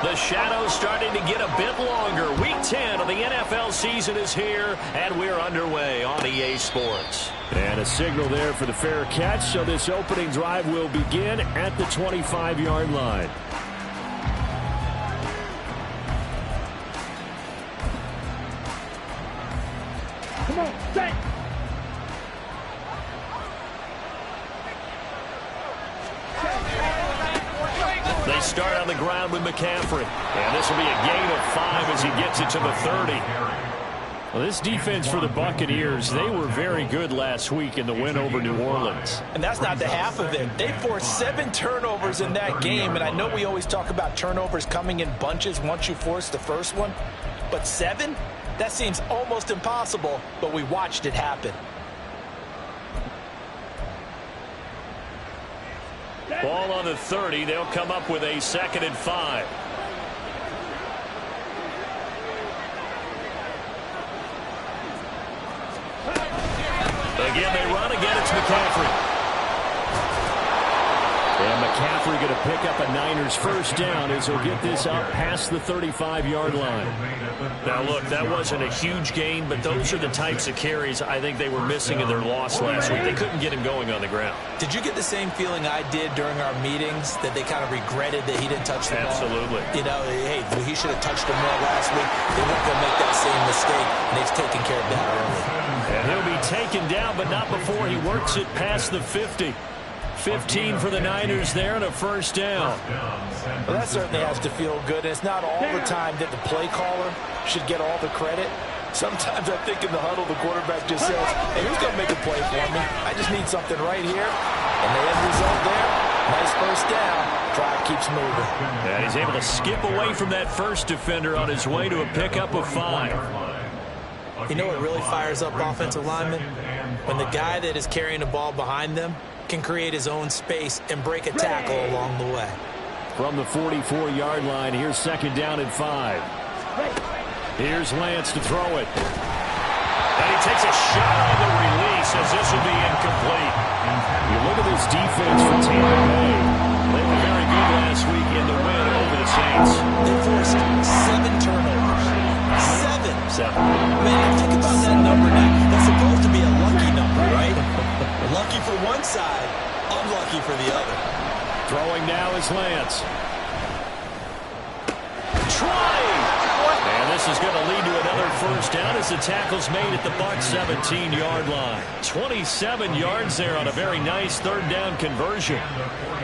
The shadow's starting to get a bit longer. Week 10 of the NFL season is here, and we're underway on EA Sports. And a signal there for the fair catch, so this opening drive will begin at the 25-yard line. Come on, set! They start on the ground with McCaffrey. And this will be a gain of 5 as he gets it to the 30. Well, this defense for the Buccaneers, they were very good last week in the win over New Orleans. And that's not the half of it. They forced 7 turnovers in that game. And I know we always talk about turnovers coming in bunches once you force the first one. But 7? That seems almost impossible, but we watched it happen. Ball on the 30. They'll come up with a 2nd and 5. Again, they run. Again, it's McCaffrey. And McCaffrey going to pick up a Niners first down as he'll get this up past the 35-yard line. Now, look, that wasn't a huge gain, but those are the types of carries I think they were missing in their loss last week. They couldn't get him going on the ground. Did you get the same feeling I did during our meetings, that they kind of regretted that he didn't touch the ball? Absolutely. You know, hey, he should have touched him more last week. They weren't going to make that same mistake, and they've taken care of that early. And he'll be taken down, but not before he works it past the 50. 15 for the Niners there and a first down. Well, that certainly has to feel good. And it's not all the time that the play caller should get all the credit. Sometimes I think in the huddle, the quarterback just says, hey, who's going to make a play for me? I just need something right here. And the end result there, nice first down. Drive keeps moving. And he's able to skip away from that first defender on his way to a pickup of 5. You know what really fires up offensive linemen? When the guy that is carrying the ball behind them can create his own space and break a tackle along the way. From the 44-yard line, here's 2nd down and 5. Here's Lance to throw it. And he takes a shot on the release as this will be incomplete. You look at this defense for Tampa Bay. They were very good last week in the win over the Saints. They forced 7 turnovers. 7. Man, think about that number now. That's supposed to be a lucky number, right? Lucky for one side, unlucky for the other. Throwing now is Lance. Trying! And this is going to lead to another first down as the tackle's made at the Bucs 17-yard line. 27 yards there on a very nice 3rd down conversion.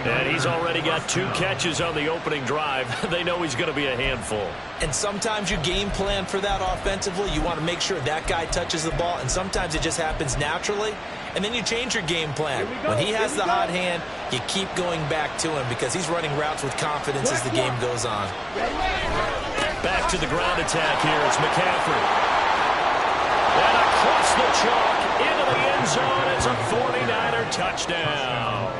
And he's already got 2 catches on the opening drive. They know he's going to be a handful. And sometimes you game plan for that offensively. You want to make sure that guy touches the ball, and sometimes it just happens naturally. And then you change your game plan. When he has the hot hand, you keep going back to him because he's running routes with confidence as the game goes on. Back to the ground attack here. It's McCaffrey. And across the chalk into the end zone. It's a 49er touchdown.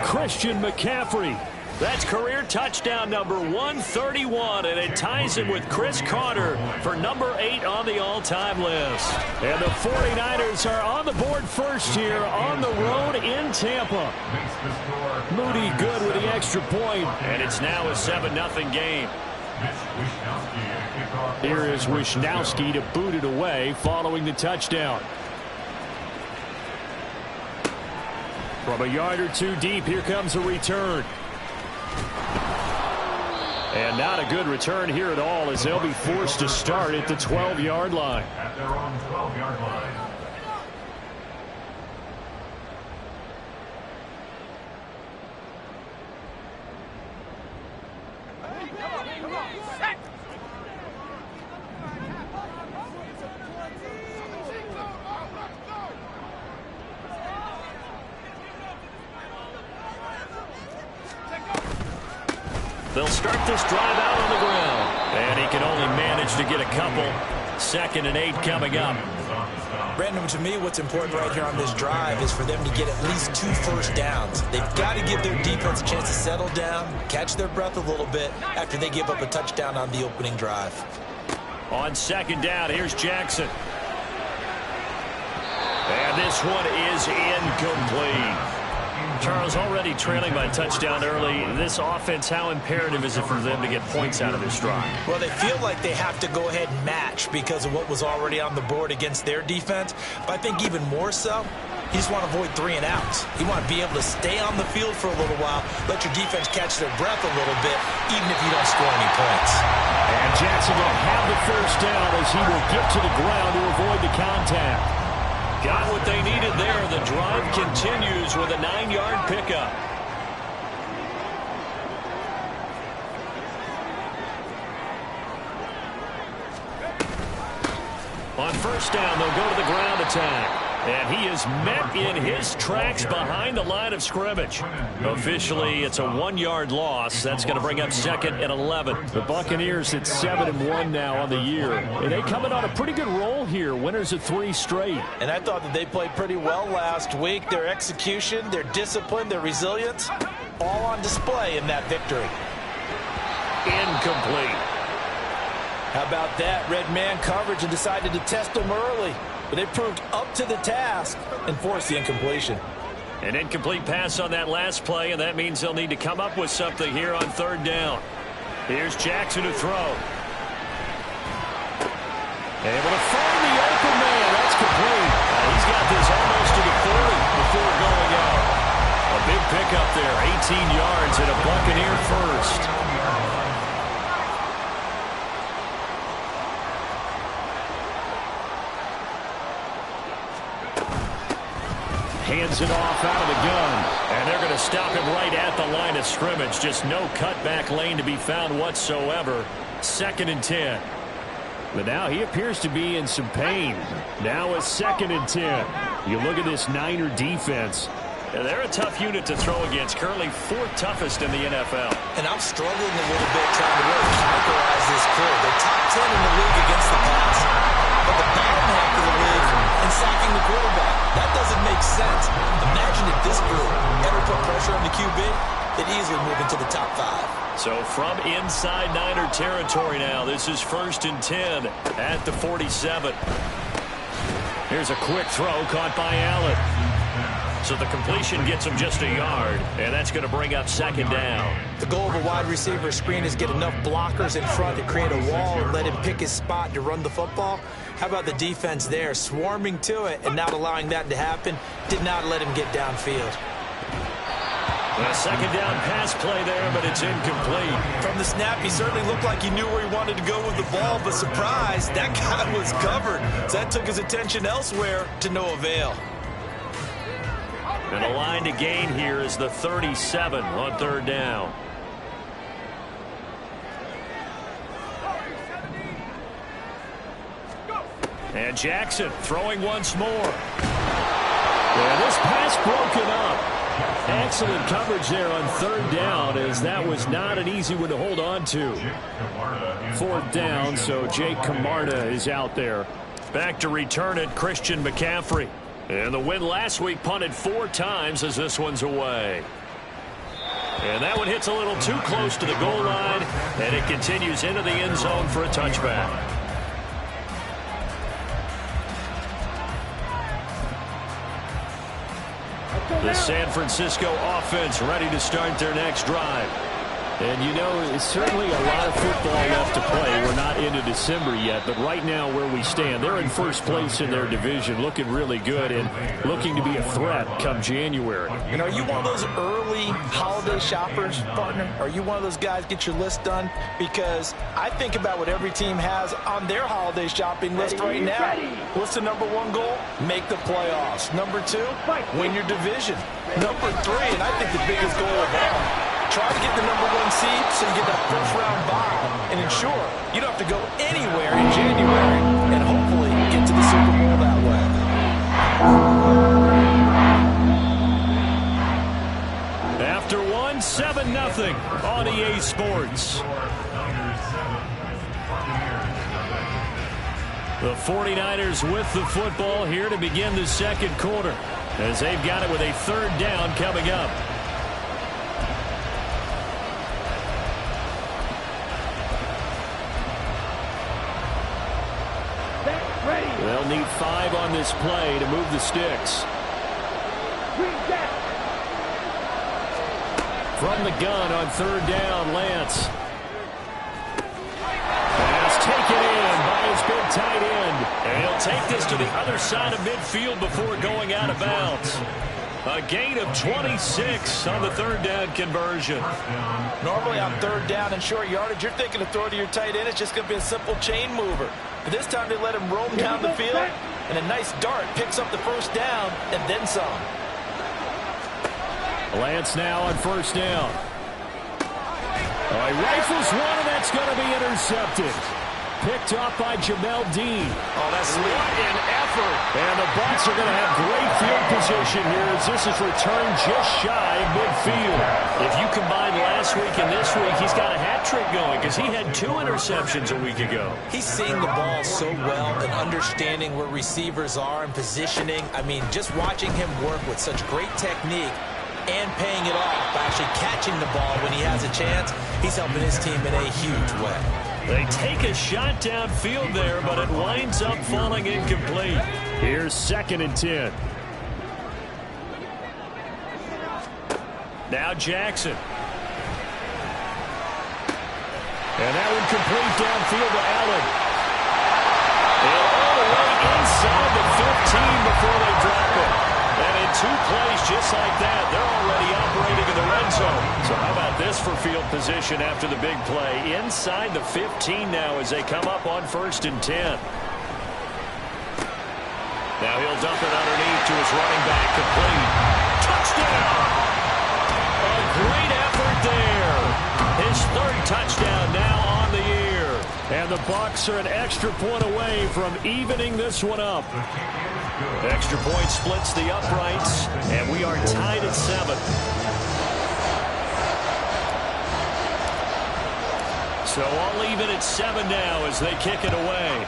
Christian McCaffrey. That's career touchdown number 131, and it ties him with Chris Carter for number 8 on the all-time list. And the 49ers are on the board first here on the road in Tampa. Moody good with the extra point. And it's now a 7-0 game. Here is Wishnowsky to boot it away following the touchdown. From a yard or 2 deep, here comes a return. And not a good return here at all as they'll be forced to start at the 12-yard line. At their own 12-yard line. They'll start this drive out on the ground. And he can only manage to get a couple. 2nd and 8 coming up. Brandon, to me, what's important right here on this drive is for them to get at least 2 first downs. They've got to give their defense a chance to settle down, catch their breath a little bit after they give up a touchdown on the opening drive. On 2nd down, here's Jackson. And this one is incomplete. Charles, already trailing by touchdown early. This offense, how imperative is it for them to get points out of this drive? Well, they feel like they have to go ahead and match because of what was already on the board against their defense. But I think even more so, you just want to avoid 3 and outs. You want to be able to stay on the field for a little while, let your defense catch their breath a little bit, even if you don't score any points. And Jackson will have the first down as he will get to the ground to avoid the contact. Got what they needed there. The drive continues with a 9-yard pickup. On first down, they'll go to the ground attack. And he is met in his tracks behind the line of scrimmage. Officially, it's a 1-yard loss. That's going to bring up 2nd and 11. The Buccaneers at 7-1 now on the year. And they coming on a pretty good roll here. Winners of 3 straight. And I thought that they played pretty well last week. Their execution, their discipline, their resilience, all on display in that victory. Incomplete. How about that? Red man coverage and decided to test them early. But they proved up to the task and forced the incompletion. An incomplete pass on that last play, and that means they'll need to come up with something here on 3rd down. Here's Jackson to throw. Able to find the open man. That's complete. He's got this almost to the 40 before going out. A big pickup there, 18 yards and a Buccaneer first. Hands it off out of the gun. And they're going to stop him right at the line of scrimmage. Just no cutback lane to be found whatsoever. 2nd and 10. But now he appears to be in some pain. Now it's 2nd and 10. You look at this Niner defense. They're a tough unit to throw against. Currently 4th toughest in the NFL. And I'm struggling a little bit trying to really characterize this crew. They're top 10 in the league against the pass. But the bottom half of the league in sacking the quarterback. That doesn't make sense. Imagine if this group ever put pressure on the QB, they'd easily move into the top 5. So from inside Niner territory now, this is 1st and 10 at the 47. Here's a quick throw caught by Allen. So the completion gets him just a yard, and that's going to bring up 2nd down. The goal of a wide receiver screen is get enough blockers in front to create a wall and let him pick his spot to run the football. How about the defense there, swarming to it and not allowing that to happen? Did not let him get downfield. A 2nd down pass play there, but it's incomplete. From the snap, he certainly looked like he knew where he wanted to go with the ball, but surprise, that guy was covered. So that took his attention elsewhere to no avail. And the line to gain here is the 37 on 3rd down. And Jackson throwing once more. Yeah, this pass broken up. Excellent coverage there on 3rd down, as that was not an easy one to hold on to. 4th down, so Jake Camarda is out there. Back to return it, Christian McCaffrey. And the win last week punted 4 times as this one's away. And that one hits a little too close to the goal line, and it continues into the end zone for a touchback. The San Francisco offense ready to start their next drive. And you know, it's certainly a lot of football left to play. We're not into December yet, but right now where we stand, they're in 1st place in their division, looking really good and looking to be a threat come January. And are you one of those early holiday shoppers, partner? Are you one of those guys get your list done? Because I think about what every team has on their holiday shopping list right now. What's the number 1 goal? Make the playoffs. Number 2, win your division. Number 3, and I think the biggest goal of all, try to get the number 1 seed so you get that 1st round bye and ensure you don't have to go anywhere in January and hopefully get to the Super Bowl that way. After 1, 7-0 on EA Sports. The 49ers with the football here to begin the 2nd quarter, as they've got it with a 3rd down coming up. They'll need 5 on this play to move the sticks. From the gun on third down, Lance. Pass taken in by his big tight end. And he'll take this to the other side of midfield before going out of bounds. A gain of 26 on the third down conversion. Normally on third down and short yardage, you're thinking to throw to your tight end. It's just going to be a simple chain mover. But this time they let him roam down the field, and a nice dart picks up the first down and then some. Lance now on first down. He rifles one, and that's going to be intercepted. Picked off by Jamel Dean. Oh, that's sweet. What an effort. And the Bucs are going to have great field position here as this is returned just shy of midfield. If you combine last week and this week, he's got a hat trick going because he had 2 interceptions a week ago. He's seeing the ball so well and understanding where receivers are and positioning. I mean, just watching him work with such great technique and paying it off by actually catching the ball when he has a chance, he's helping his team in a huge way. They take a shot downfield there, but it winds up falling incomplete. Here's 2nd and 10. Now Jackson. And that one complete downfield to Allen. And all the way inside the 15 before they drop it. And in 2 plays just like that, they're already operating in the red zone. So how about this for field position after the big play? Inside the 15 now as they come up on 1st and 10. Now he'll dump it underneath to his running back, complete. Touchdown! A great effort there. His 3rd touchdown now on the year. And the Bucs are an extra point away from evening this one up. Extra point splits the uprights, and we are tied at 7. So all even at 7 now as they kick it away.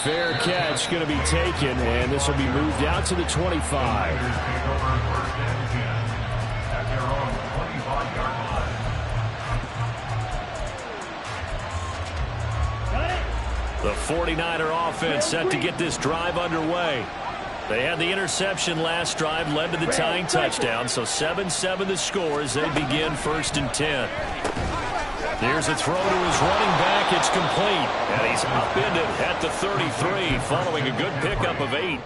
Fair catch going to be taken, and this will be moved out to the 25. The 49er offense set to get this drive underway. They had the interception last drive, led to the tying touchdown, so 7-7 the score as they begin 1st and 10. Here's a throw to his running back. It's complete, and he's upended at the 33 following a good pickup of 8.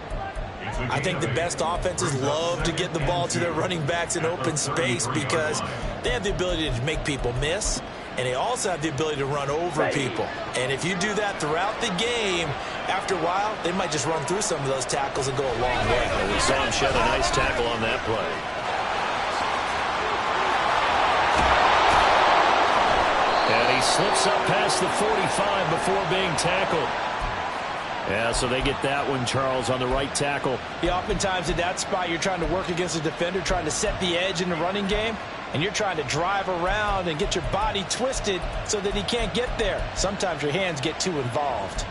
I think the best offenses love to get the ball to their running backs in open space because they have the ability to make people miss, and they also have the ability to run over people. And if you do that throughout the game, after a while, they might just run through some of those tackles and go a long way. And we saw him shed a nice tackle on that play. And he slips up past the 45 before being tackled. Yeah, so they get that one, Charles, on the right tackle. Yeah, oftentimes in that spot, you're trying to work against a defender, trying to set the edge in the running game, and you're trying to drive around and get your body twisted so that he can't get there. Sometimes your hands get too involved.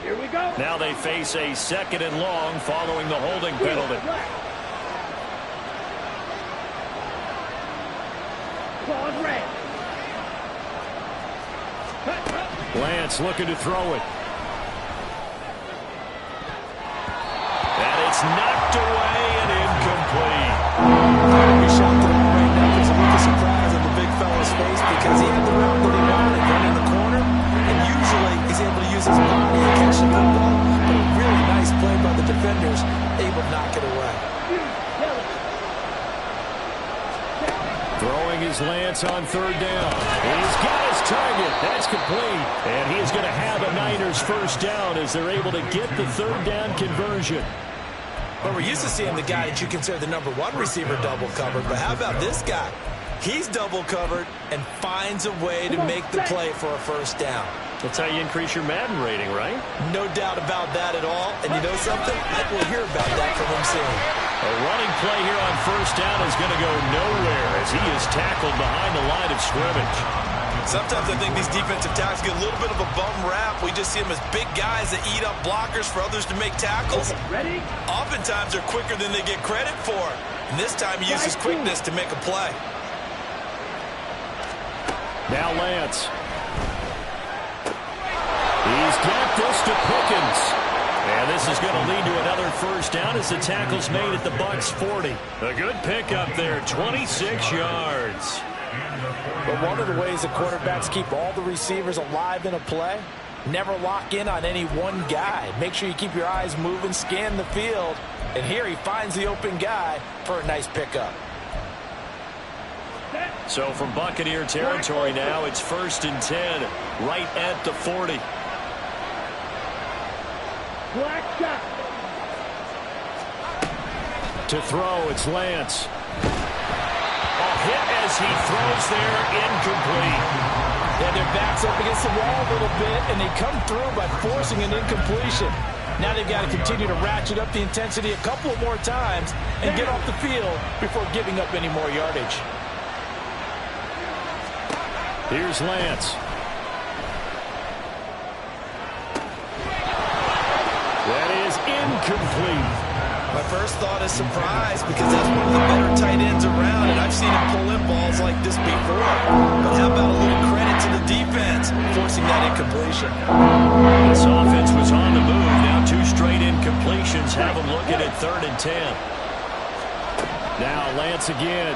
Here we go. Now they face a 2nd and long following the holding penalty. Claude red. Lance looking to throw it. And it's knocked away and incomplete. We shot the ball right now. There's a look of surprise on the big fella's face because he had the route that he wanted, right in the corner, and usually he's able to use his body to catch the football, but a really nice play by the defenders, able to knock it away. Throwing his Lance on 3rd down. He's got his target. That's complete. And he is going to have a Niners 1st down as they're able to get the 3rd down conversion. Well, we're used to seeing the guy that you consider the #1 receiver double covered, but how about this guy? He's double covered and finds a way to make the play for a 1st down. That's how you increase your Madden rating, right? No doubt about that at all. And you know something? I will hear about that from him soon. A running play here on 1st down is going to go nowhere as he is tackled behind the line of scrimmage. Sometimes I think these defensive tackles get a little bit of a bum rap. We just see them as big guys that eat up blockers for others to make tackles. Ready? Oftentimes they're quicker than they get credit for. And this time he uses quickness to make a play. Now Lance. He's got this to Pickens. And this is going to lead to another first down as the tackle's made at the Bucs 40. A good pickup there, 26 yards. But one of the ways that quarterbacks keep all the receivers alive in a play, never lock in on any one guy. Make sure you keep your eyes moving, scan the field. And here he finds the open guy for a nice pickup. So from Buccaneer territory now, it's 1st and 10, right at the 40. To throw, it's Lance. A hit as he throws there, incomplete. Yeah, their back's up against the wall a little bit, and they come through by forcing an incompletion. Now they've got to continue to ratchet up the intensity a couple of more times and get off the field before giving up any more yardage. Here's Lance. That is incomplete. My first thought is surprise because that's one of the better tight ends around, and I've seen him pull in balls like this before. But how about a little credit to the defense forcing that incompletion? This offense was on the move. Now 2 straight incompletions have them looking at 3rd and 10. Now Lance again.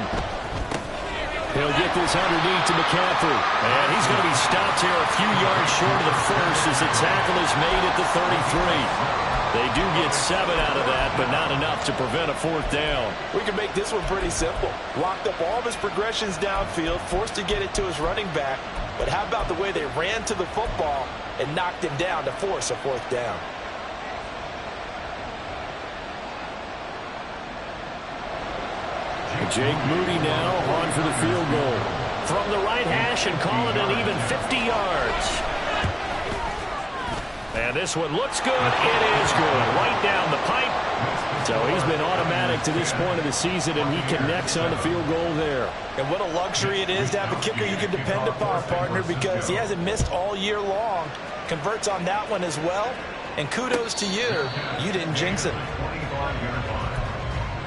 He'll get this underneath to McCaffrey. And he's going to be stopped here a few yards short of the first as the tackle is made at the 33. They do get 7 out of that, but not enough to prevent a 4th down. We can make this one pretty simple. Locked up all of his progressions downfield, forced to get it to his running back. But how about the way they ran to the football and knocked him down to force a 4th down? Jake Moody now on for the field goal. From the right hash and call it an even 50 yards. And this one looks good. It is good. Right down the pipe. So he's been automatic to this point of the season, and he connects on the field goal there. And what a luxury it is to have a kicker you can depend upon, partner, because he hasn't missed all year long. Converts on that one as well. And kudos to you. You didn't jinx it.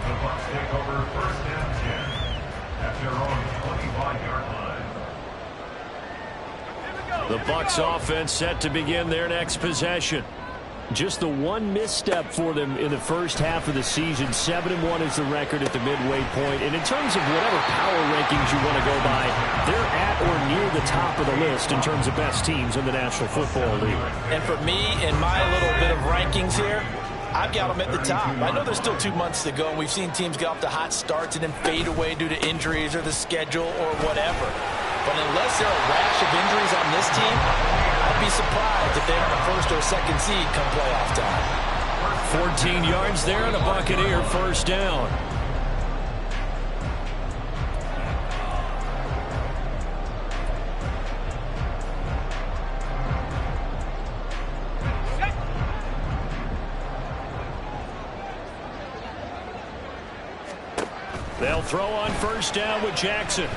The Bucs take over 1st and 10 at their own 25-yard line. The Bucs offense set to begin their next possession. Just the one misstep for them in the first half of the season. 7-1 is the record at the midway point. And in terms of whatever power rankings you want to go by, they're at or near the top of the list in terms of best teams in the National Football League. And for me, in my little bit of rankings here, I've got them at the top. I know there's still 2 months to go, and we've seen teams get off to hot starts and then fade away due to injuries or the schedule or whatever. But unless there are a rash of injuries on this team, I'd be surprised if they're on the 1st or 2nd seed come playoff time. 14 yards there and a Buccaneer 1st down. They'll throw on 1st down with Jackson.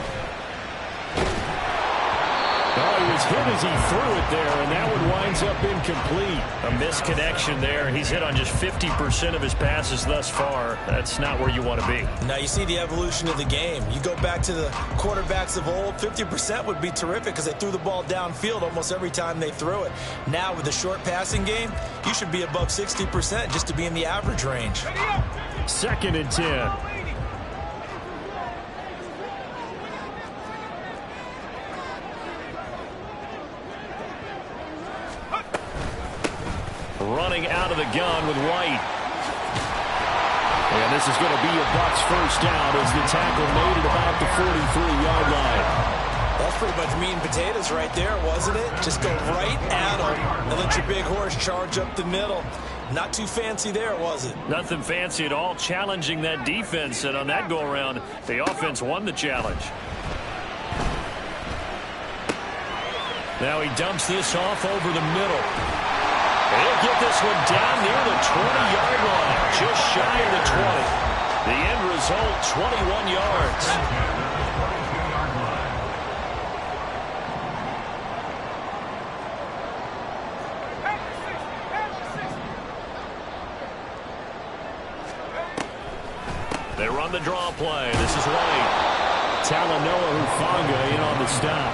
Oh, he was hit as he threw it there, and that one winds up incomplete. A misconnection there. He's hit on just 50% of his passes thus far. That's not where you want to be. Now you see the evolution of the game. You go back to the quarterbacks of old, 50% would be terrific because they threw the ball downfield almost every time they threw it. Now with the short passing game, you should be above 60% just to be in the average range. 2nd and 10. Running out of the gun with White. And this is going to be a Bucs 1st down as the tackle made at about the 43-yard line. That's pretty much meat and potatoes right there, wasn't it? Just go right at them and let your big horse charge up the middle. Not too fancy there, was it? Nothing fancy at all, challenging that defense. And on that go-around, the offense won the challenge. Now he dumps this off over the middle. He'll get this one down near the 20-yard line, just shy of the 20. The end result, 21 yards. They run the draw play. This is White. Talanoa Hufanga in on the stop.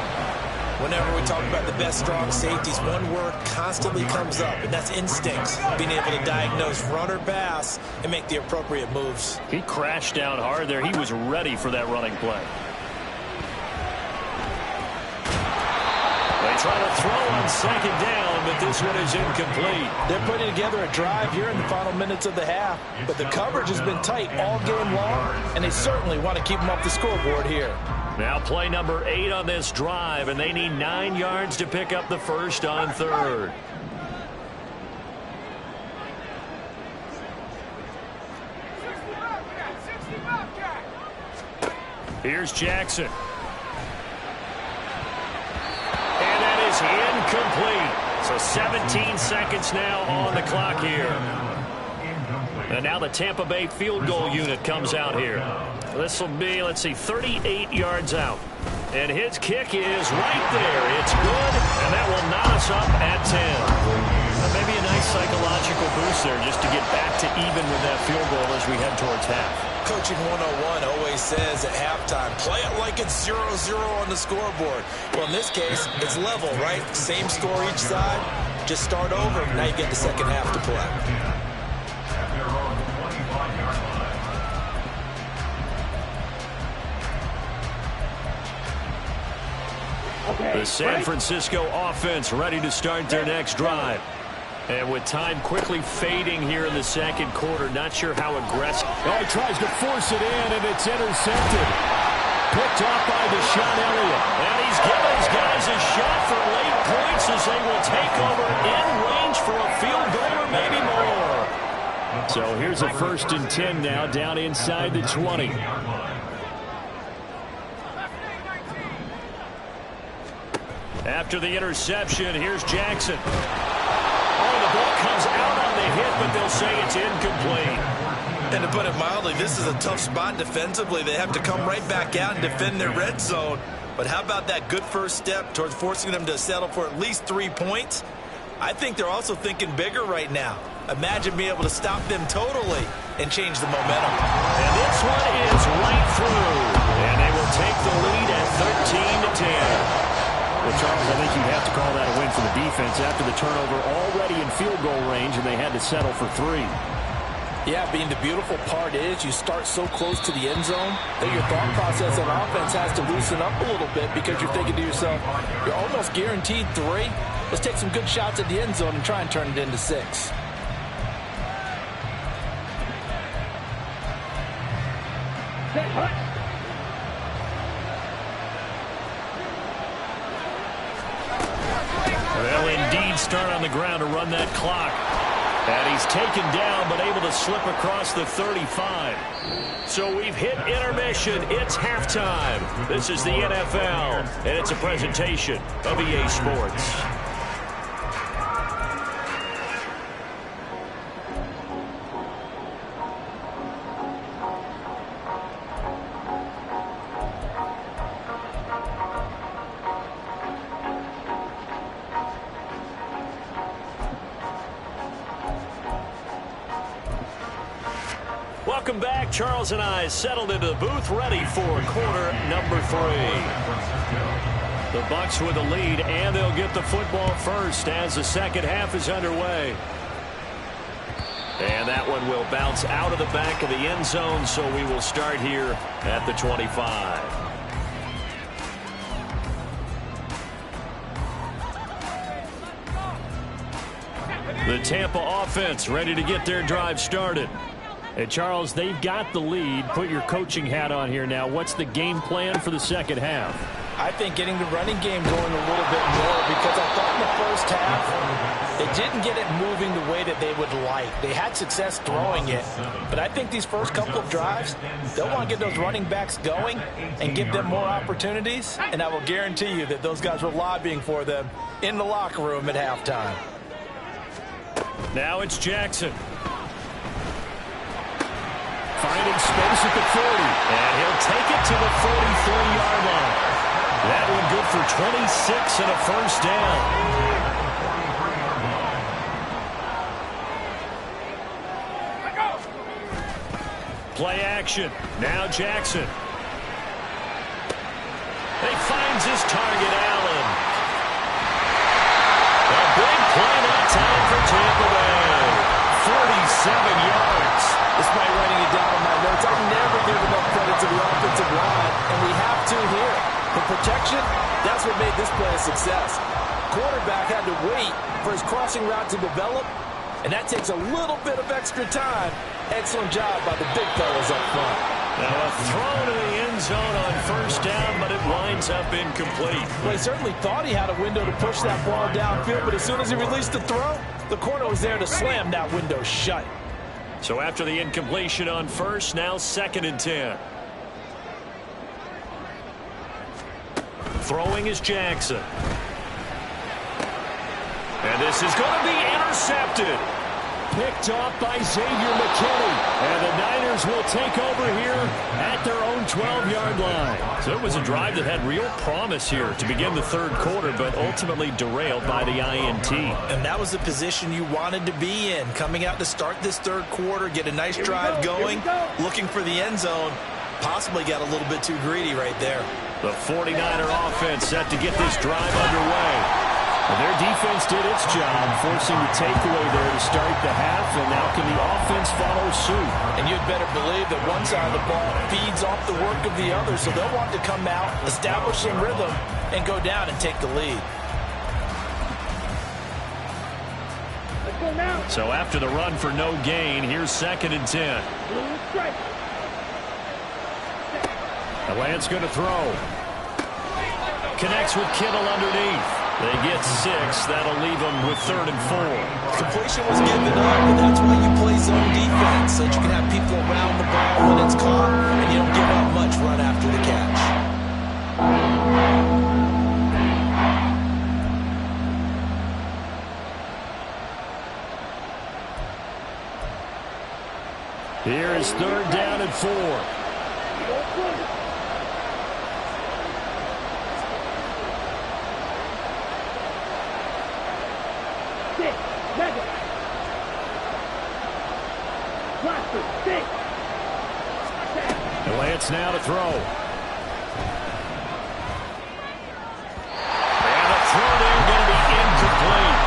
Whenever we talk about the best strong safeties, one word constantly comes up, and that's instincts. Being able to diagnose run or pass and make the appropriate moves. He crashed down hard there. He was ready for that running play. They try to throw on second down, but this one is incomplete. They're putting together a drive here in the final minutes of the half, but the coverage has been tight all game long, and they certainly want to keep them off the scoreboard here. Now play number 8 on this drive, and they need 9 yards to pick up the first on third. Here's Jackson. And that is incomplete. So 17 seconds now on the clock here. And now the Tampa Bay field goal unit comes out here. This will be, let's see, 38 yards out. And his kick is right there. It's good, and that will knot us up at 10. Maybe a nice psychological boost there just to get back to even with that field goal as we head towards half. Coaching 101 always says at halftime, play it like it's 0-0 on the scoreboard. Well, in this case, it's level, right? Same score each side. Just start over. Now you get the second half to play. The San Francisco offense ready to start their next drive. And with time quickly fading here in the second quarter, not sure how aggressive. Oh, he tries to force it in, and it's intercepted. Picked off by Deshaun Elliott. And he's giving his guys a shot for late points as they will take over in range for a field goal or maybe more. So here's a 1st and 10 now, down inside the 20. After the interception, here's Jackson. Oh, the ball comes out on the hit, but they'll say it's incomplete. And to put it mildly, this is a tough spot defensively. They have to come right back out and defend their red zone. But how about that good first step towards forcing them to settle for at least 3 points? I think they're also thinking bigger right now. Imagine being able to stop them totally and change the momentum. And this one is right through. And they will take the lead at 13-10. Well, Charles, I think you'd have to call that a win for the defense after the turnover already in field goal range, and they had to settle for 3. Yeah, being the beautiful part is you start so close to the end zone that your thought process on offense has to loosen up a little bit because you're thinking to yourself, you're almost guaranteed 3. Let's take some good shots at the end zone and try and turn it into 6. They'll indeed start on the ground to run that clock. And he's taken down but able to slip across the 35. So we've hit intermission. It's halftime. This is the NFL, and it's a presentation of EA Sports. Welcome back. Charles and I settled into the booth, ready for quarter number 3. The Bucs with the lead, and they'll get the football first as the second half is underway. And that one will bounce out of the back of the end zone, so we will start here at the 25. The Tampa offense ready to get their drive started. And Charles, they've got the lead. Put your coaching hat on here now. What's the game plan for the second half? I think getting the running game going a little bit more, because I thought in the first half they didn't get it moving the way that they would like. They had success throwing it, but I think these first couple of drives, they'll want to get those running backs going and give them more opportunities, and I will guarantee you that those guys were lobbying for them in the locker room at halftime. Now it's Jackson. Finding space at the 40. And he'll take it to the 43-yard line. That one good for 26 and a first down. Play action. Now Jackson. He finds his target, Allen. motion, that's what made this play a success. Quarterback had to wait for his crossing route to develop, and that takes a little bit of extra time. Excellent job by the big fellas up front. Now a throw to the end zone on first down, but it winds up incomplete. Well, he certainly thought he had a window to push that ball downfield, but as soon as he released the throw, the corner was there to slam that window shut. So after the incompletion on first, now 2nd and 10. Throwing is Jackson. And this is going to be intercepted. Picked off by Xavier McKinney. And the Niners will take over here at their own 12-yard line. So it was a drive that had real promise here to begin the third quarter, but ultimately derailed by the INT. And that was the position you wanted to be in. Coming out to start this third quarter, get a nice drive going, looking for the end zone. Possibly got a little bit too greedy right there. The 49er offense set to get this drive underway. Well, their defense did its job, forcing the takeaway there to start the half, and now can the offense follow suit? And you'd better believe that one side of the ball feeds off the work of the other, so they'll want to come out, establish some rhythm, and go down and take the lead. Let's go now. So after the run for no gain, here's 2nd and 10. The Lance going to throw. Connects with Kittle underneath. They get 6. That'll leave them with 3rd and 4. Completion was given up, and that's why you play zone defense, so that you can have people around the ball when it's caught, and you don't give up much run after the catch. Here is 3rd down and 4. And Lance now to throw. And the throw there going to be incomplete.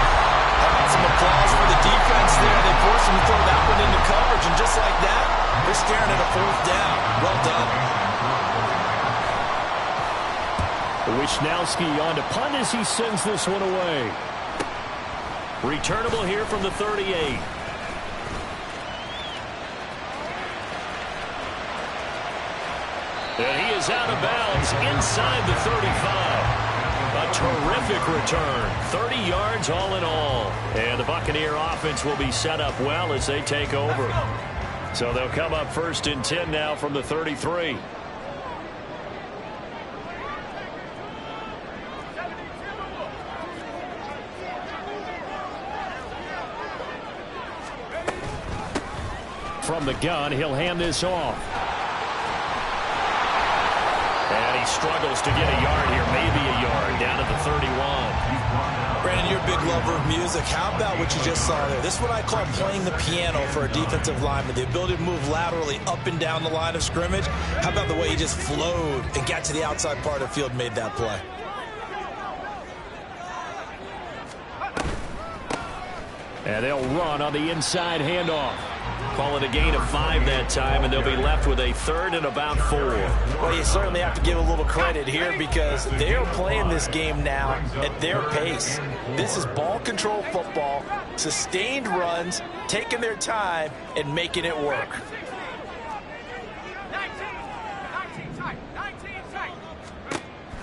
Some applause for the defense there. They forced him to throw that one into coverage, and just like that, they're staring at a 4th down. Well done. Wishnowski on to punt as he sends this one away. Returnable here from the 38. And he is out of bounds inside the 35. A terrific return. 30 yards all in all. And the Buccaneer offense will be set up well as they take over. So they'll come up 1st and 10 now from the 33. From the gun, he'll hand this off. And he struggles to get a yard here, maybe a yard, down at the 31. Brandon, you're a big lover of music. How about what you just saw there? This is what I call playing the piano for a defensive lineman. The ability to move laterally up and down the line of scrimmage. How about the way he just flowed and got to the outside part of the field and made that play? And they'll run on the inside handoff. Call it a gain of 5 that time, and they'll be left with a 3rd and about 4. Well, you certainly have to give a little credit here because they're playing this game now at their pace. This is ball control football, sustained runs, taking their time, and making it work.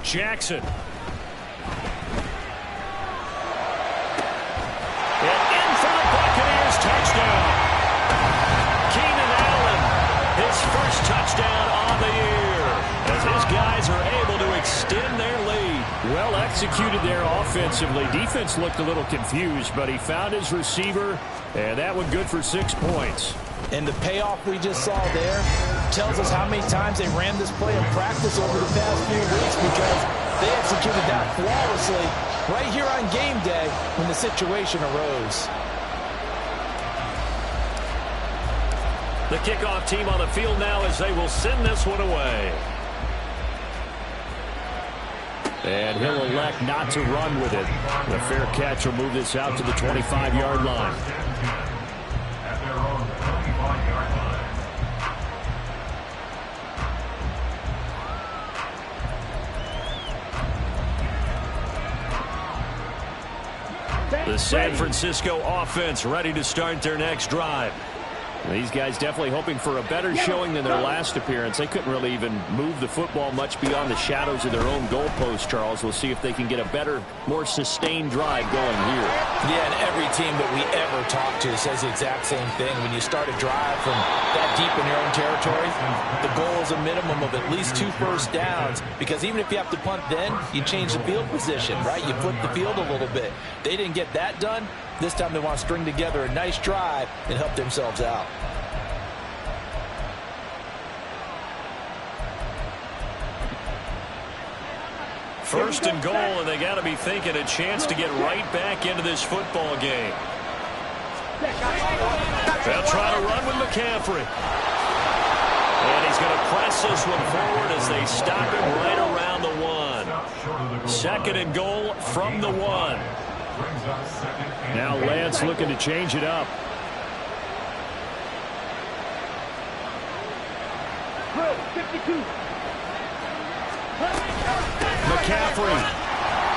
Jackson. And in for the Buccaneers, touchdown. Keenan Allen, his first touchdown on the year, as his guys are able to extend their lead. Well executed there offensively. Defense looked a little confused, but he found his receiver, and that one good for 6 points. And the payoff we just saw there tells us how many times they ran this play in practice over the past few weeks because they executed that flawlessly right here on game day when the situation arose. The kickoff team on the field now as they will send this one away. And he'll elect not to run with it. The fair catch will move this out to the 25-yard line. At their own 25-yard line. The San Francisco offense ready to start their next drive. These guys definitely hoping for a better showing than their last appearance. They couldn't really even move the football much beyond the shadows of their own goalpost, Charles. We'll see if they can get a better, more sustained drive going here. Yeah, and every team that we ever talk to says the exact same thing. When you start a drive from that deep in your own territory, the goal is a minimum of at least 2 first downs, because even if you have to punt then, you change the field position, right? You flip the field a little bit. They didn't get that done. This time they want to string together a nice drive and help themselves out. First and goal, and they got to be thinking a chance to get right back into this football game. They'll try to run with McCaffrey. And he's going to press this one forward as they stop him right around the 1. Second and goal from the 1. Now Lance looking to change it up. McCaffrey.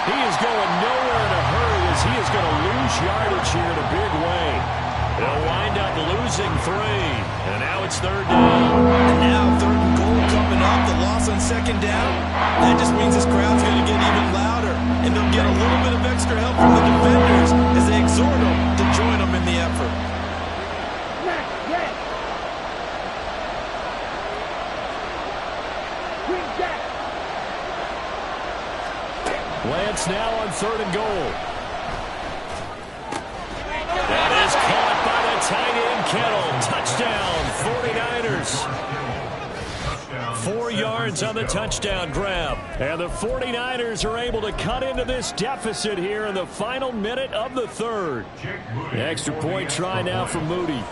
He is going nowhere in a hurry as he is going to lose yardage here in a big way. They'll wind up losing 3. And now it's third down. And now third and goal coming up. The loss on second down. That just means this crowd's going to get even louder. And they'll get a little bit of extra help from the defenders as they exhort them to join them in the effort. Lance now on third and goal. That is caught by the tight end, Kittle. Touchdown, 49ers. 4 yards on the touchdown grab. And the 49ers are able to cut into this deficit here in the final minute of the third. The extra point try now for Moody.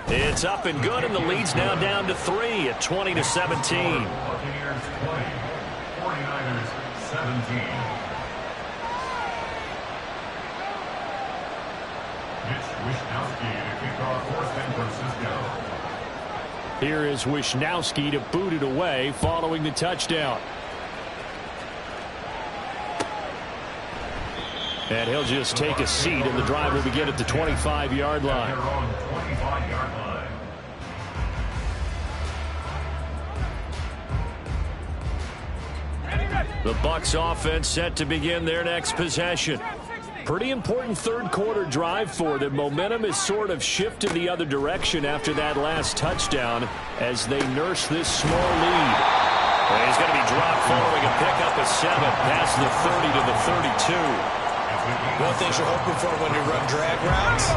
It's up and good, and the lead's now down to 3 at 20-17. Buccaneers 20, 49ers 17. Mitch Wishnowsky to kick off for San Francisco. Here is Wishnowsky to boot it away following the touchdown. And he'll just take a seat, and the drive will begin at the 25-yard line. Their own 25-yard line. The Bucs offense set to begin their next possession. Pretty important third quarter drive for them. Momentum is sort of shifted the other direction after that last touchdown as they nurse this small lead. And he's going to be dropped following a pickup of 7 past the 30 to the 32. One thing you're hoping for when you run drag routes,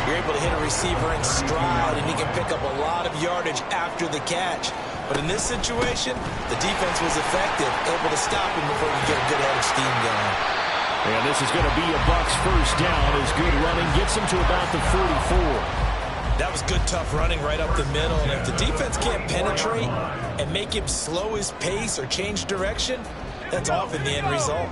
you're able to hit a receiver in stride, and he can pick up a lot of yardage after the catch. But in this situation, the defense was effective, able to stop him before he get a good head of steam going. And this is going to be a Bucs first down as good running gets him to about the 44. That was good, tough running right up the middle. And if the defense can't penetrate and make him slow his pace or change direction, that's often the end result.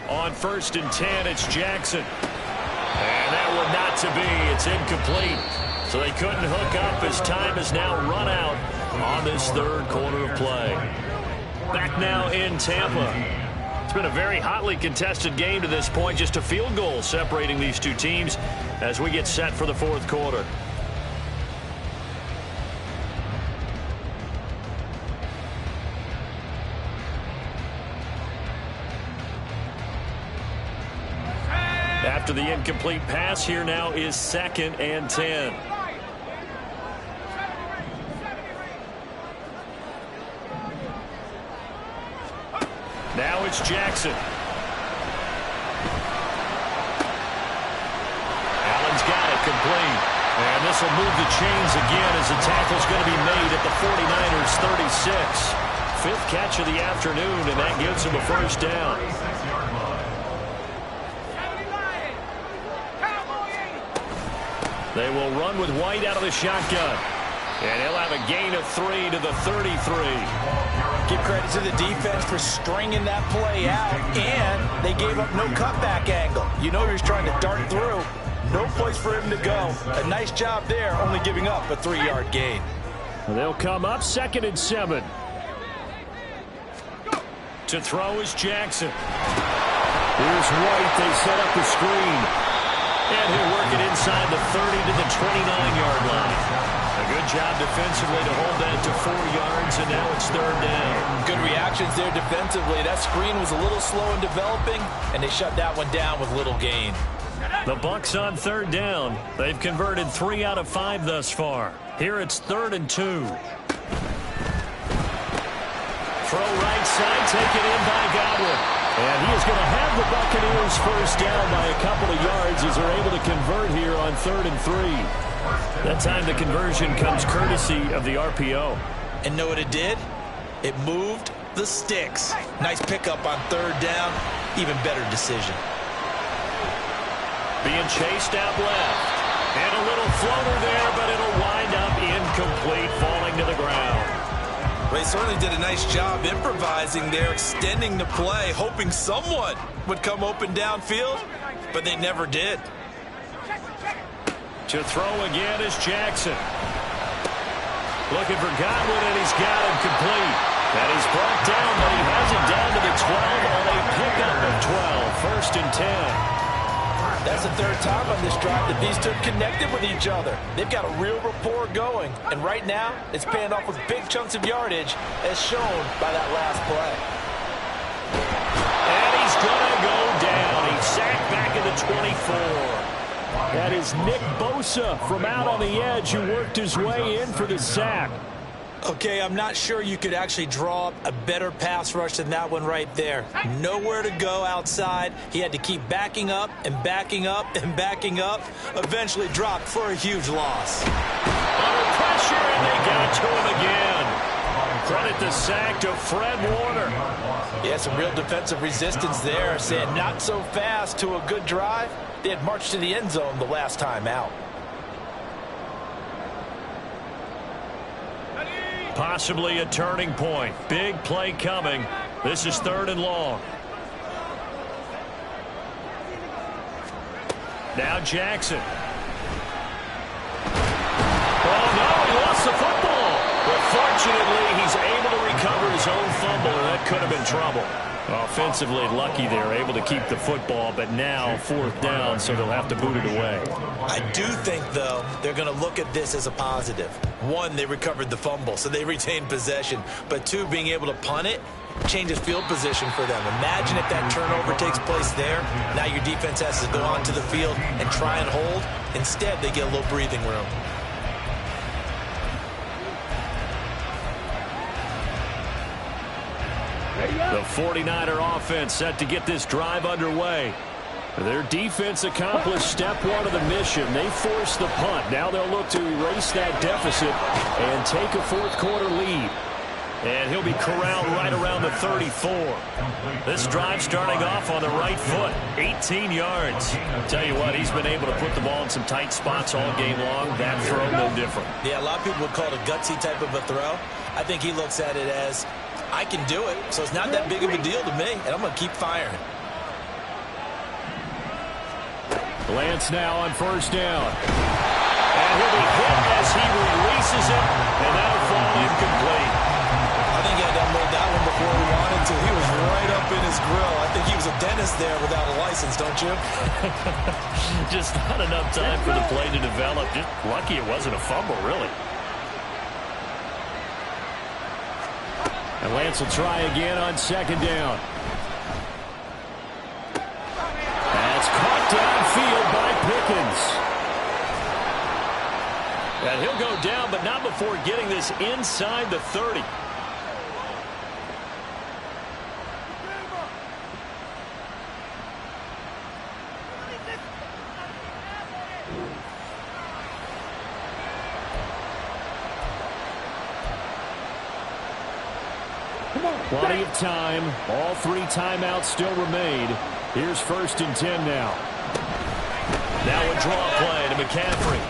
On first and 10, it's Jackson. And that one not to be. It's incomplete. So they couldn't hook up as time is now run out on this third quarter of play. Back now in Tampa. It's been a very hotly contested game to this point. Just a field goal separating these two teams as we get set for the fourth quarter. After the incomplete pass, here now is 2nd and 10. Now it's Jackson. Allen's got it complete. And this will move the chains again as the tackle's going to be made at the 49ers 36. 5th catch of the afternoon, and that gives him a first down. They will run with White out of the shotgun. And he'll have a gain of 3 to the 33. Give credit to the defense for stringing that play out, and they gave up no cutback angle. You know he was trying to dart through. No place for him to go. A nice job there, only giving up a 3-yard gain. They'll come up 2nd and 7. To throw is Jackson. Here's White. They set up the screen. And he'll work it inside the 30 to the 29-yard line. A good job defensively to hold that to 4 yards, and now it's third down. Good reactions there defensively. That screen was a little slow in developing, and they shut that one down with little gain. The Bucs on third down. They've converted 3 out of 5 thus far. Here it's 3rd and 2. Throw right side, taken in by Godwin. And he is going to have the Buccaneers first down by a couple of yards as they're able to convert here on 3rd and 3. That time the conversion comes courtesy of the RPO. And know what it did? It moved the sticks. Nice pickup on 3rd down. Even better decision. Being chased out left. And a little floater there, but it'll wind up incomplete, falling to the ground. Well, he certainly did a nice job improvising there, extending the play, hoping someone would come open downfield, but they never did. To throw again is Jackson. Looking for Godwin, and he's got him complete. And he's brought down, but he has it down to the 12 on a pickup of 12. 1st and 10. That's the 3rd time on this drive that these two connected with each other. They've got a real rapport going. And right now, it's paying off with big chunks of yardage, as shown by that last play. And he's going to go down. He's sacked back at the 24. That is Nick Bosa from out on the edge who worked his way in for the sack. Okay, I'm not sure you could actually draw up a better pass rush than that one right there. Nowhere to go outside. He had to keep backing up and backing up and backing up. Eventually dropped for a huge loss. Under pressure, and they got to him again. Credit the sack to Fred Warner. Yeah, some real defensive resistance there. Saying not so fast to a good drive. They had marched to the end zone the last time out. Possibly a turning point. Big play coming. This is 3rd and long. Now Jackson. Oh, no, he lost the football. But fortunately, he's able to recover his own fumble, and that could have been trouble. Offensively lucky they're able to keep the football, but now 4th down, so they'll have to boot it away. I do think, though, they're going to look at this as a positive. 1, they recovered the fumble, so they retained possession. But 2, being able to punt it changes field position for them. Imagine if that turnover takes place there. Now your defense has to go onto the field and try and hold. Instead, they get a little breathing room. The 49er offense set to get this drive underway. Their defense accomplished step 1 of the mission. They forced the punt. Now they'll look to erase that deficit and take a 4th quarter lead. And he'll be corralled right around the 34. This drive starting off on the right foot. 18 yards. Tell you what, he's been able to put the ball in some tight spots all game long. That throw, no different. Yeah, a lot of people would call it a gutsy type of a throw. I think he looks at it as, I can do it, so it's not that big of a deal to me, and I'm going to keep firing. Lance now on 1st down. And he'll be hit as he releases it, and that'll fall incomplete. I think he had to unload that one before he wanted to. He was right up in his grill. I think he was a dentist there without a license, don't you? Just not enough time for the play to develop. Just lucky it wasn't a fumble, really. And Lance will try again on 2nd down. That's caught downfield by Pickens. And he'll go down, but not before getting this inside the 30. Plenty of time. All 3 timeouts still remain. Here's 1st and 10 now. Now a draw play to McCaffrey.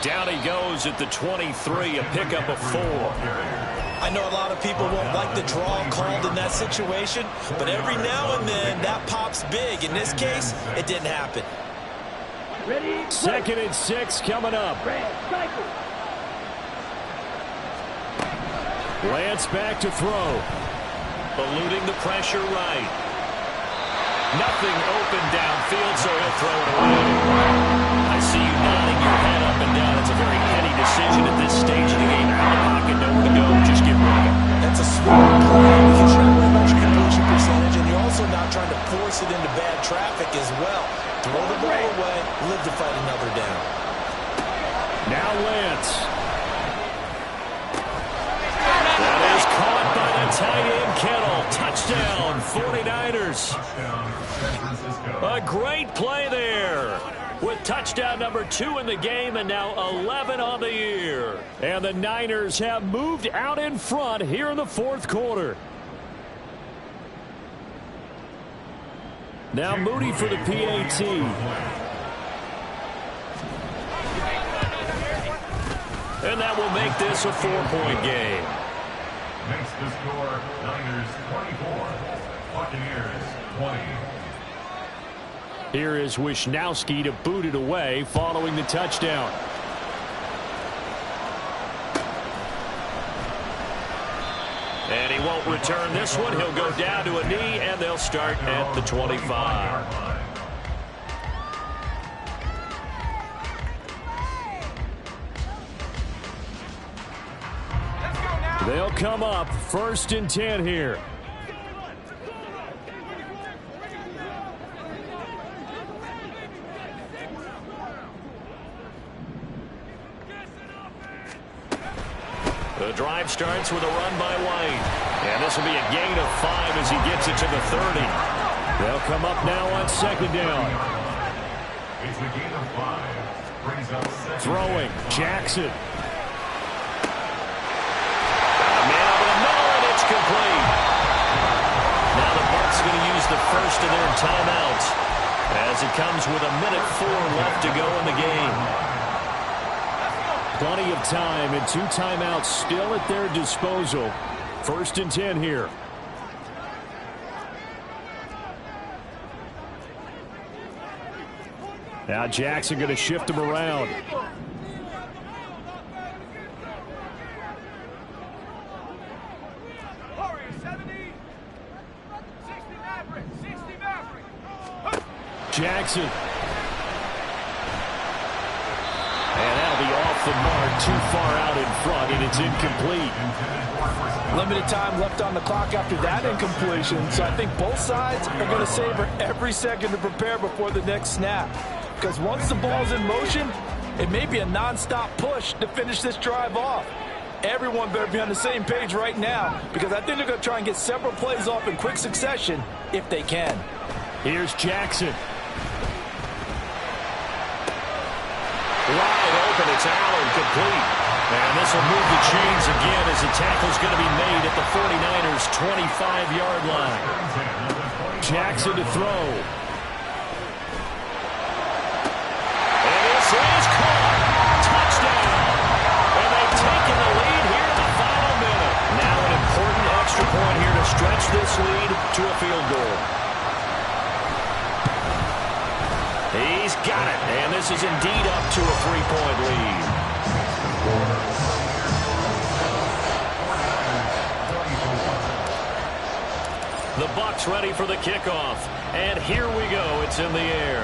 Down he goes at the 23, a pickup of 4. I know a lot of people won't like the draw called in that situation, but every now and then that pops big. In this case, it didn't happen. 2nd and 6 coming up. Lance back to throw. eluding the pressure right. Nothing open downfield, so he'll throw it away. I see you nodding your head up and down. It's a very heady decision at this stage of the game. Out of the pocket, nowhere to go. Just get rid of it. That's a smart play because you're not worried about your completion percentage, and you're also not trying to force it into bad traffic as well. Throw the ball away, live to fight another down. Now Lance. That is caught by the tight end, Kittle. Touchdown, 49ers. A great play there. With touchdown number 2 in the game and now 11 on the year. And the Niners have moved out in front here in the fourth quarter. Now Moody for the PAT. And that will make this a 4-point game. Makes the score Niners 24, Buccaneers 20. Here is Wisnowski to boot it away following the touchdown. And he won't return this one. He'll go down to a knee, and they'll start at the 25. They'll come up 1st and 10 here. The drive starts with a run by White. And this will be a gain of 5 as he gets it to the 30. They'll come up now on 2nd down. It's a gain of 5. Brings up 2nd. Throwing, Jackson. Man over the middle, and it's complete. Now the Bucs going to use the first of their timeouts as it comes with 1:04 left to go in the game. Plenty of time and 2 timeouts still at their disposal. 1st and 10 here. Now Jackson going to shift him around. Jackson. And that'll be off the mark, too far out in front, and it's incomplete. Limited time left on the clock after that incompletion, so I think both sides are going to savor every second to prepare before the next snap. Because once the ball's in motion, it may be a non-stop push to finish this drive off. Everyone better be on the same page right now, because I think they're going to try and get several plays off in quick succession if they can. Here's Jackson. Wide open, it's Allen, complete. And this will move the chains again as the tackle's going to be made at the 49ers' 25-yard line. Jackson to throw. And this is caught. Touchdown. And they've taken the lead here in the final minute. Now an important extra point here to stretch this lead to a field goal. He's got it, and this is indeed up to a 3-point lead. The Bucs ready for the kickoff, and here we go. It's in the air.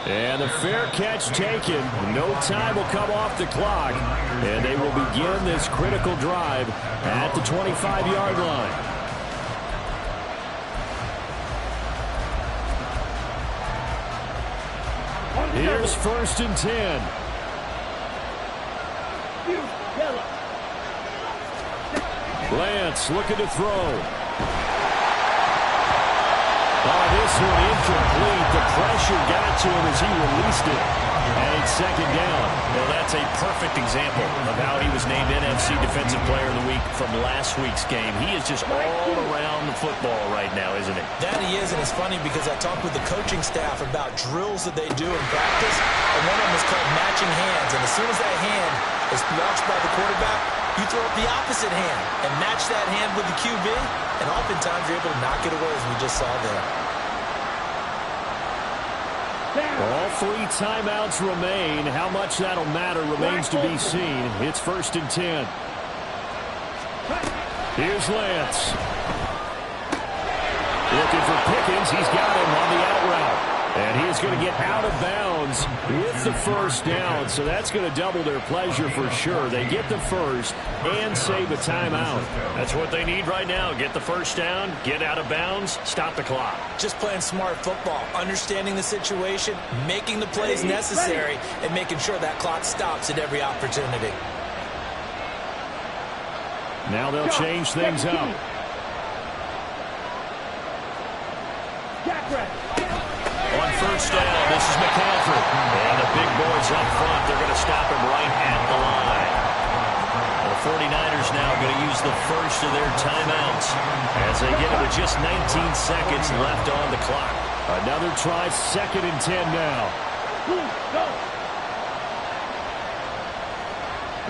And the fair catch taken. No time will come off the clock, and they will begin this critical drive at the 25-yard line. Here's 1st and 10. Lance looking to throw. This one incomplete. The pressure got to him as he released it. And it's 2nd down. Well, that's a perfect example of how he was named NFC Defensive Player of the Week from last week's game. He is just all around the football right now, isn't he? That he is, and it's funny because I talked with the coaching staff about drills that they do in practice, and one of them is called matching hands. And as soon as that hand is watched by the quarterback, you throw up the opposite hand and match that hand with the QB, and oftentimes you're able to knock it away, as we just saw there. All 3 timeouts remain. How much that'll matter remains to be seen. It's 1st and 10. Here's Lance. Looking for Pickens. He's got him on the out route. And he's going to get out of bounds with the first down. So that's going to double their pleasure for sure. They get the first and save a timeout. That's what they need right now. Get the first down, get out of bounds, stop the clock. Just playing smart football, understanding the situation, making the plays necessary, and making sure that clock stops at every opportunity. Now they'll change things up. On first down, this is McCaffrey. And the big boys up front, they're going to stop him right at the line. The 49ers now going to use the first of their timeouts as they get it with just 19 seconds left on the clock. Another try, 2nd and 10 now. Go.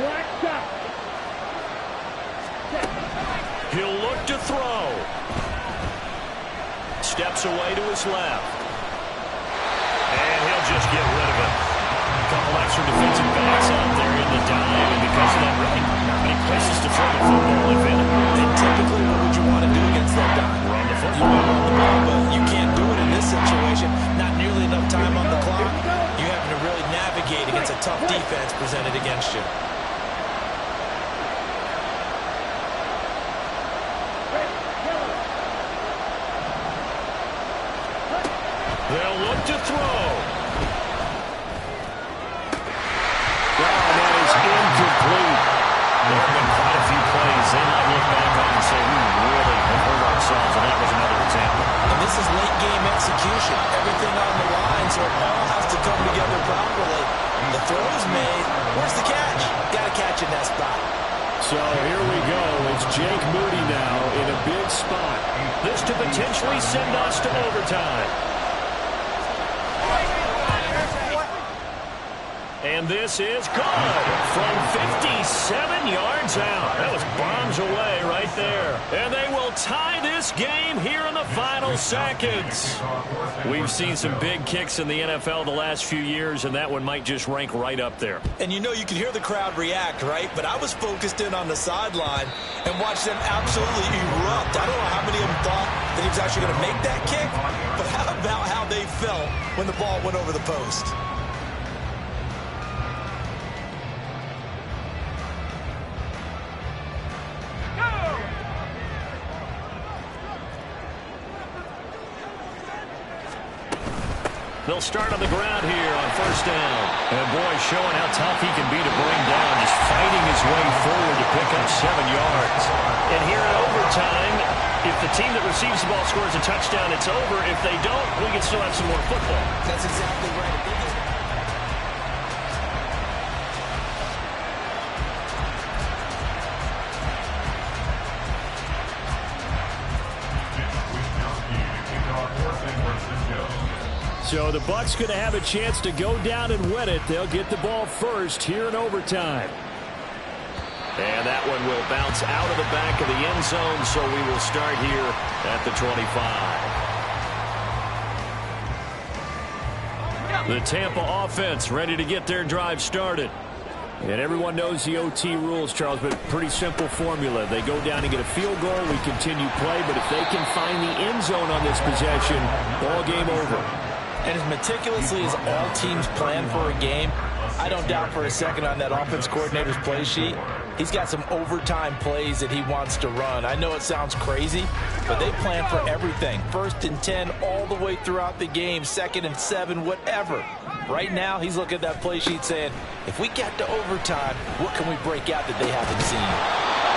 Black shot. He'll look to throw. Steps away to his left. And he'll just get rid of it. A couple extra defensive backs out there in the dime, and because of that, really not many places to throw the football, if any. And typically, what would you want to do against that dime? Run the You football. want to run the ball, but you can't do it in this situation. Not nearly enough time on the clock. You're having to really navigate against a tough defense presented against you. They'll look to throw. That is incomplete. There have been quite a few plays they might look back on and say, we really have hurt ourselves, and that was another example. And this is late game execution. Everything on the line, so it all has to come together properly. The throw is made. Where's the catch? Got to catch in that spot. So here we go. It's Jake Moody now in a big spot. This to potentially send us to overtime. And this is good from 57 yards out. That was bombs away right there. And they will tie this game here in the final seconds. We've seen some big kicks in the NFL the last few years, and that one might just rank right up there. And you know you can hear the crowd react, right? But I was focused in on the sideline and watched them absolutely erupt. I don't know how many of them thought that he was actually going to make that kick, but how about how they felt when the ball went over the post? They'll start on the ground here on first down. And boy, showing how tough he can be to bring down, just fighting his way forward to pick up 7 yards. And here in overtime, if the team that receives the ball scores a touchdown, it's over. If they don't, we can still have some more football. That's exactly right. So the Bucs going to have a chance to go down and win it. They'll get the ball first here in overtime. And that one will bounce out of the back of the end zone, so we will start here at the 25. The Tampa offense ready to get their drive started. And everyone knows the OT rules, Charles, but pretty simple formula. They go down and get a field goal, we continue play, but if they can find the end zone on this possession, ball game over. And as meticulously as all teams plan for a game, I don't doubt for a second on that offense coordinator's play sheet, he's got some overtime plays that he wants to run. I know it sounds crazy, but they plan for everything. 1st and 10 all the way throughout the game, 2nd and 7, whatever. Right now, he's looking at that play sheet saying, if we get to overtime, what can we break out that they haven't seen?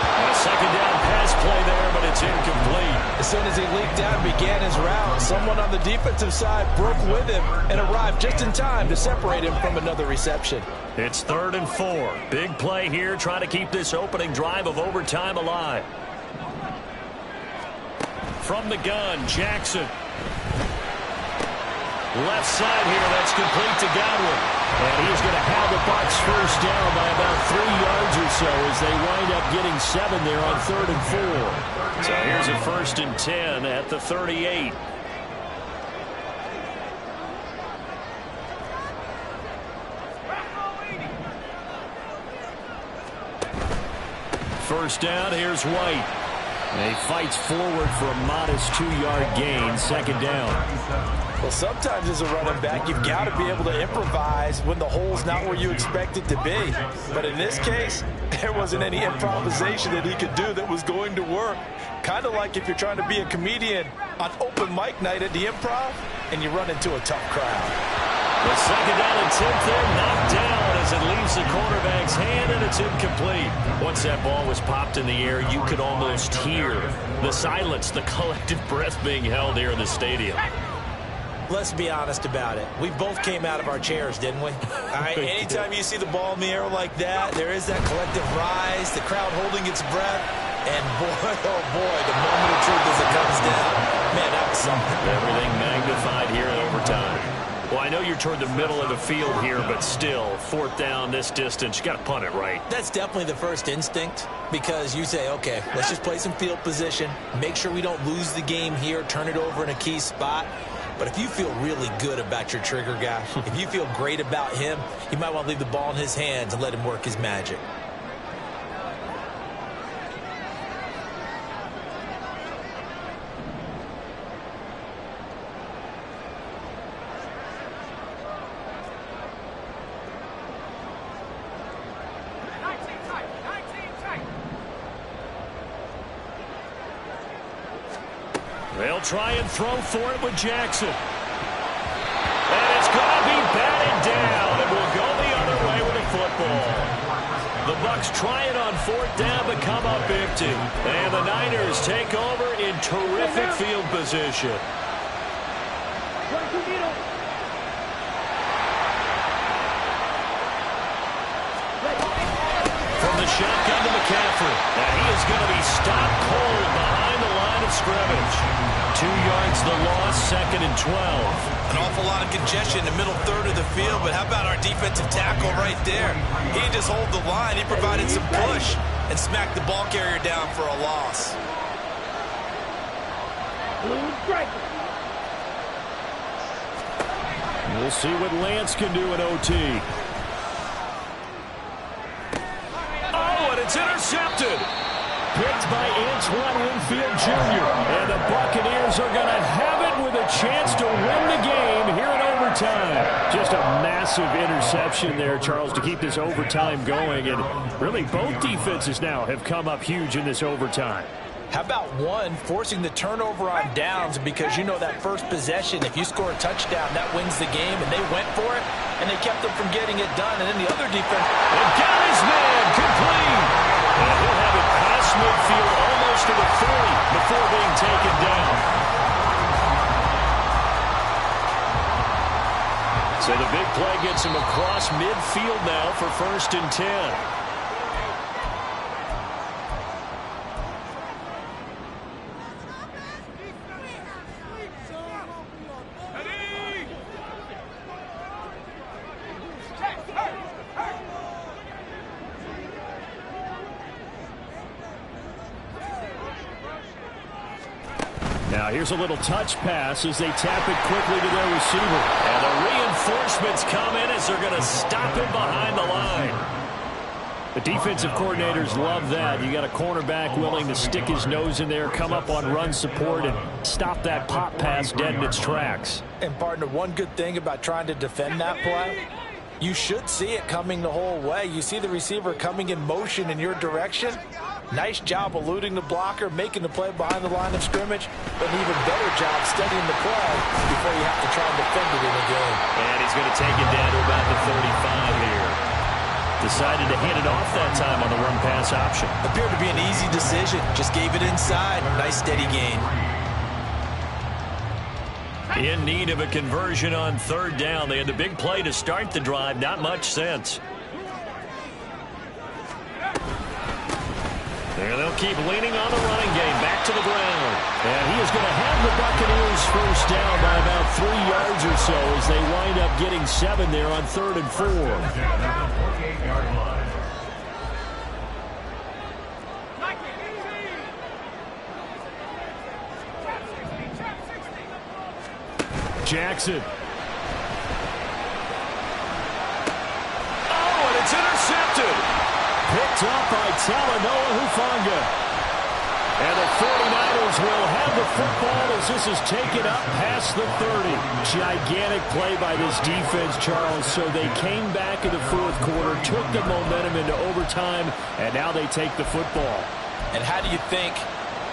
And a 2nd down pass play there, but it's incomplete. As soon as he leaked out and began his route, someone on the defensive side broke with him and arrived just in time to separate him from another reception. It's 3rd and 4. Big play here, trying to keep this opening drive of overtime alive. From the gun, Jackson. Left side here, that's complete to Godwin. And he's going to have the Bucs first down by about 3 yards or so as they wind up getting 7 there on 3rd and 4. So here's a 1st and 10 at the 38. First down, here's White. And he fights forward for a modest 2-yard gain, second down. Well, sometimes as a running back, you've got to be able to improvise when the hole's not where you expect it to be. But in this case, there wasn't any improvisation that he could do that was going to work. Kind of like if you're trying to be a comedian on open mic night at the Improv and you run into a tough crowd. The second down and 10th there, knocked down as it leaves the quarterback's hand, and it's incomplete. Once that ball was popped in the air, you could almost hear the silence, the collective breath being held here in the stadium. Let's be honest about it. We both came out of our chairs, didn't we? All right, anytime you see the ball in the air like that, there is that collective rise, the crowd holding its breath, and boy, oh boy, the moment of truth as it comes down. Man, that was something. Everything magnified here in overtime. Well, I know you're toward the middle of the field here, but still, fourth down this distance, you got to punt it, right? That's definitely the first instinct, because you say, okay, let's just play some field position, make sure we don't lose the game here, turn it over in a key spot. But if you feel really good about your trigger guy, if you feel great about him, you might want to leave the ball in his hands and let him work his magic. They'll try and throw for it with Jackson. And it's going to be batted down, and we'll go the other way with the football. The Bucs try it on fourth down, but come up empty. And the Niners take over in terrific field position. From the shotgun to McCaffrey. And he is going to be stopped cold behind the line of scrimmage. 2 yards the loss, second and 12. An awful lot of congestion in the middle third of the field, but how about our defensive tackle right there? He didn't just hold the line, he provided some push and smacked the ball carrier down for a loss. We'll see what Lance can do in OT. Oh, and it's intercepted. Picked by Antoine Winfield Jr. And the Buccaneers are going to have it with a chance to win the game here in overtime. Just a massive interception there, Charles, to keep this overtime going. And really, both defenses now have come up huge in this overtime. How about one forcing the turnover on downs, because you know that first possession, if you score a touchdown, that wins the game, and they went for it, and they kept them from getting it done. And then the other defense, and got his man complete. And he'll have it past midfield almost to the 40 before being taken down. So the big play gets him across midfield now for 1st and 10. Now here's a little touch pass as they tap it quickly to their receiver. And the reinforcements come in as they're going to stop him behind the line. The defensive coordinators love that. You got a cornerback willing to stick his nose in there, come up on run support, and stop that pop pass dead in its tracks. and partner, one good thing about trying to defend that play, you should see it coming the whole way. You see the receiver coming in motion in your direction. Nice job eluding the blocker, making the play behind the line of scrimmage, but an even better job studying the play before you have to try and defend it in a game. And he's going to take it down to about the 35 here. Decided to hand it off that time on the run-pass option. Appeared to be an easy decision. Just gave it inside. Nice steady gain. In need of a conversion on third down. They had the big play to start the drive. Not much sense. There they'll keep leaning on the running game. Back to the ground. And he is going to have the Buccaneers first down by about 3 yards or so as they wind up getting 7 there on 3rd and 4. Jackson. Oh, and it's intercepted. Picked up by Talanoa Hufanga. And the 49ers will have the football as this is taken up past the 30. Gigantic play by this defense, Charles. So they came back in the fourth quarter, took the momentum into overtime, and now they take the football. And how do you think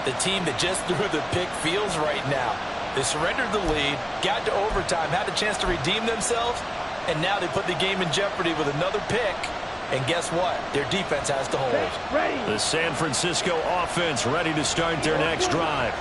the team that just threw the pick feels right now? They surrendered the lead, got to overtime, had a chance to redeem themselves, and now they put the game in jeopardy with another pick. And guess what? Their defense has to hold. The San Francisco offense ready to start their next drive.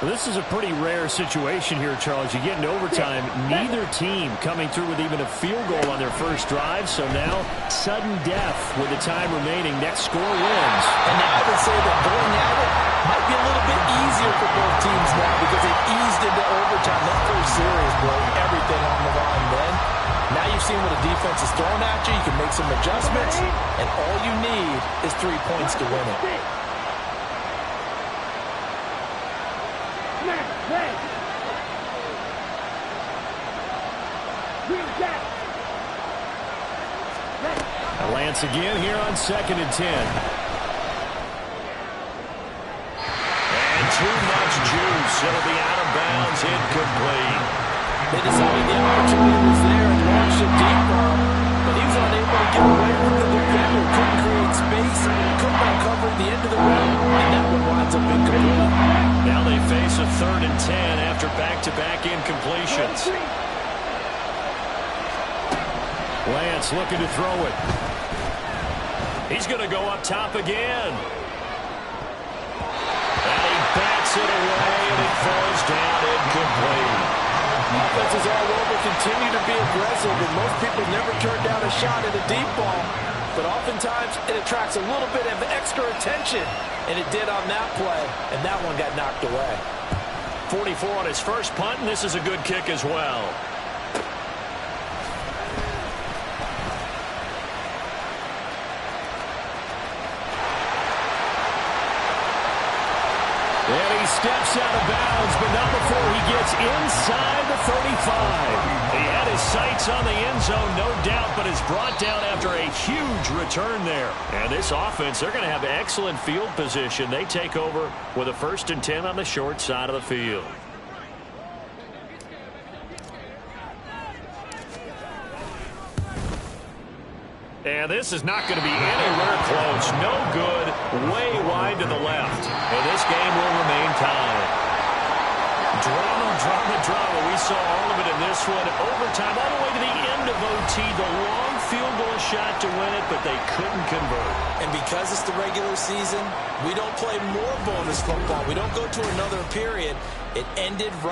Well, this is a pretty rare situation here, Charles. You get into overtime, neither team coming through with even a field goal on their first drive. So now, sudden death with the time remaining. Next score wins. And now I would say that going at it might be a little bit easier for both teams now because they've eased into overtime. That first series, boy, everything on the line then. Now you've seen what a defense is throwing at you. You can make some adjustments, and all you need is 3 points to win it. Lance again here on 2nd and 10. And too much juice. It'll be out of bounds, incomplete. They decided the opportunity was there and launched a deep ball, but he was unable to get away from the defender. Couldn't create space, couldn't not cover at the end of the round, and that one winds up incomplete. Now they face a 3rd and 10 after back-to-back incompletions. Lance looking to throw it. He's going to go up top again. And he bats it away, and it falls down incomplete. Offenses all over continue to be aggressive, and most people never turn down a shot at a deep ball. But oftentimes, it attracts a little bit of extra attention, and it did on that play, and that one got knocked away. 44 on his first punt, and this is a good kick as well. And he steps out of bounds, but not before he gets inside the 35. He had his sights on the end zone, no doubt, but is brought down after a huge return there. And this offense, they're going to have excellent field position. They take over with a 1st and 10 on the short side of the field. And this is not going to be anywhere close. No good. Way wide to the left. And this game will remain tied. Drama, drama, drama. We saw all of it in this one. Overtime all the way to the end of OT. The long field goal shot to win it, but they couldn't convert. And because it's the regular season, we don't play more bonus football. We don't go to another period. It ended right